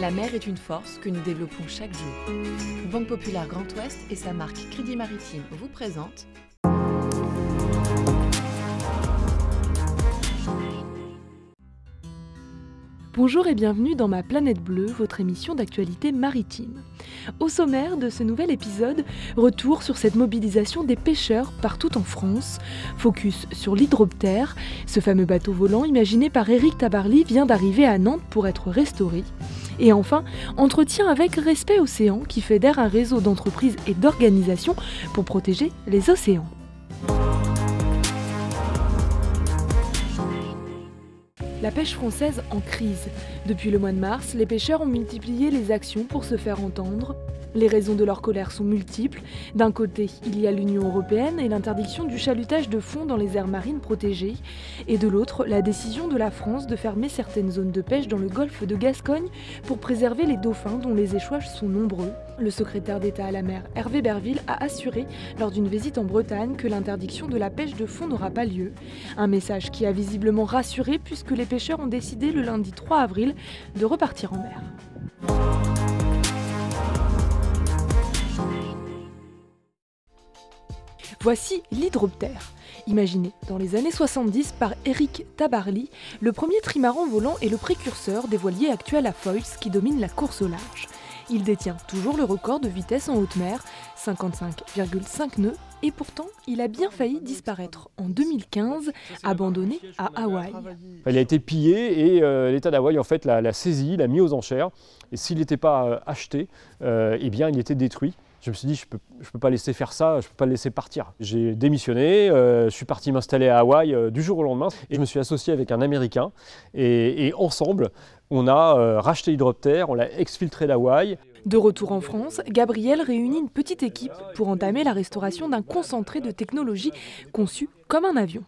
La mer est une force que nous développons chaque jour. Banque Populaire Grand Ouest et sa marque Crédit Maritime vous présentent Bonjour et bienvenue dans Ma Planète Bleue, votre émission d'actualité maritime. Au sommaire de ce nouvel épisode, retour sur cette mobilisation des pêcheurs partout en France. Focus sur l'Hydroptère, ce fameux bateau volant imaginé par Éric Tabarly vient d'arriver à Nantes pour être restauré. Et enfin, entretien avec Respect Océan qui fédère un réseau d'entreprises et d'organisations pour protéger les océans. La pêche française en crise. Depuis le mois de mars, les pêcheurs ont multiplié les actions pour se faire entendre. Les raisons de leur colère sont multiples. D'un côté, il y a l'Union européenne et l'interdiction du chalutage de fond dans les aires marines protégées. Et de l'autre, la décision de la France de fermer certaines zones de pêche dans le golfe de Gascogne pour préserver les dauphins dont les échouages sont nombreux. Le secrétaire d'État à la mer, Hervé Berville, a assuré lors d'une visite en Bretagne que l'interdiction de la pêche de fond n'aura pas lieu. Un message qui a visiblement rassuré puisque les pêcheurs ont décidé le lundi 3 avril de repartir en mer. Voici l'Hydroptère. Imaginé dans les années 70 par Éric Tabarly, le premier trimaran volant est le précurseur des voiliers actuels à foils qui dominent la course au large. Il détient toujours le record de vitesse en haute mer, 55,5 nœuds, et pourtant il a bien failli disparaître en 2015, abandonné à Hawaï. Il a été pillé et l'État d'Hawaï en fait l'a saisi, l'a mis aux enchères, et s'il n'était pas acheté, eh bien il était détruit. Je me suis dit, je peux pas laisser faire ça, je peux pas le laisser partir. J'ai démissionné, je suis parti m'installer à Hawaï du jour au lendemain et je me suis associé avec un Américain et ensemble, on a racheté l'Hydroptère, on l'a exfiltré d'Hawaï. De retour en France, Gabriel réunit une petite équipe pour entamer la restauration d'un concentré de technologie conçu comme un avion.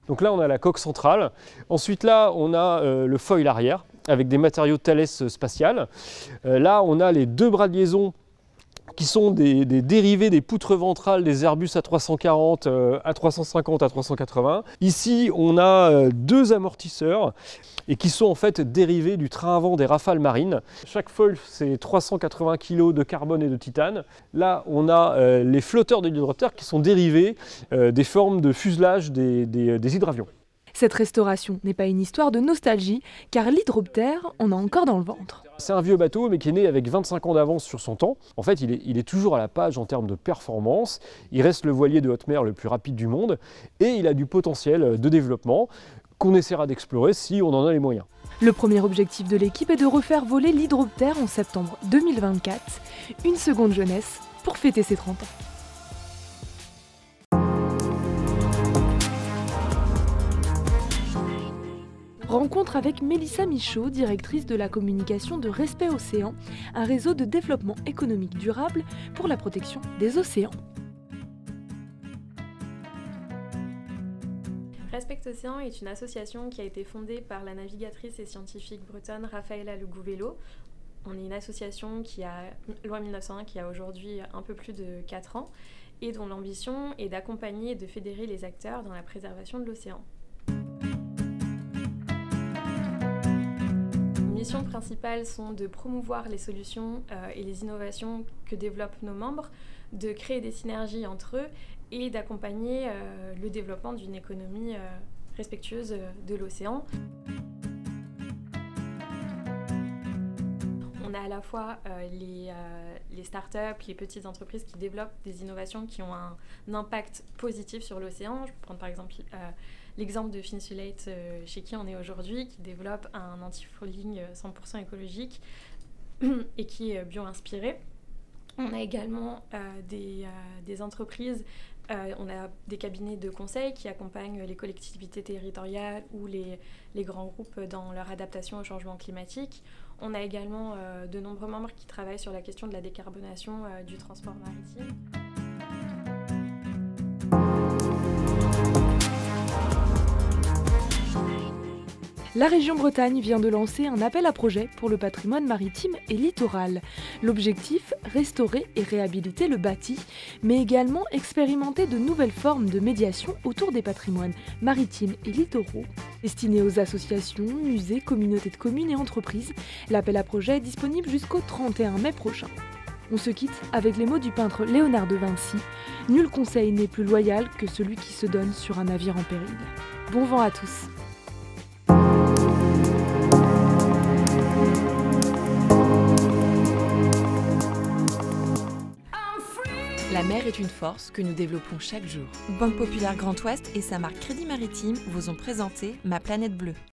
Donc là, on a la coque centrale. Ensuite, là, on a le foil arrière avec des matériaux Thales spatial. Là, on a les deux bras de liaison qui sont des dérivés des poutres ventrales des Airbus A340, A350, A380. Ici, on a deux amortisseurs et qui sont en fait dérivés du train à vent des Rafales marines. Chaque foil, c'est 380 kg de carbone et de titane. Là, on a les flotteurs de l'Hydroptère qui sont dérivés des formes de fuselage des hydravions. Cette restauration n'est pas une histoire de nostalgie, car l'Hydroptère en a encore dans le ventre. C'est un vieux bateau, mais qui est né avec 25 ans d'avance sur son temps. En fait, il est toujours à la page en termes de performance. Il reste le voilier de haute mer le plus rapide du monde, et il a du potentiel de développement qu'on essaiera d'explorer si on en a les moyens. Le premier objectif de l'équipe est de refaire voler l'Hydroptère en septembre 2024. Une seconde jeunesse pour fêter ses 30 ans. Rencontre avec Mélissa Michaud, directrice de la communication de Respect Océan, un réseau de développement économique durable pour la protection des océans. Respect Océan est une association qui a été fondée par la navigatrice et scientifique bretonne Raffaella Lugouvello. On est une association qui a, loi 1901, qui a aujourd'hui un peu plus de 4 ans et dont l'ambition est d'accompagner et de fédérer les acteurs dans la préservation de l'océan. Les missions principales sont de promouvoir les solutions et les innovations que développent nos membres, de créer des synergies entre eux et d'accompagner le développement d'une économie respectueuse de l'océan. On a à la fois les startups, les petites entreprises qui développent des innovations qui ont un impact positif sur l'océan. Je peux prendre par exemple l'exemple de Finsulate chez qui on est aujourd'hui, qui développe un anti-fouling 100% écologique et qui est bio-inspiré. On a également des entreprises, on a des cabinets de conseil qui accompagnent les collectivités territoriales ou les grands groupes dans leur adaptation au changement climatique. On a également de nombreux membres qui travaillent sur la question de la décarbonation du transport maritime. La région Bretagne vient de lancer un appel à projet pour le patrimoine maritime et littoral. L'objectif, restaurer et réhabiliter le bâti, mais également expérimenter de nouvelles formes de médiation autour des patrimoines maritimes et littoraux. Destiné aux associations, musées, communautés de communes et entreprises, l'appel à projet est disponible jusqu'au 31 mai prochain. On se quitte avec les mots du peintre Léonard de Vinci. Nul conseil n'est plus loyal que celui qui se donne sur un navire en péril. Bon vent à tous! La mer est une force que nous développons chaque jour. Banque Populaire Grand Ouest et sa marque Crédit Maritime vous ont présenté Ma Planète Bleue.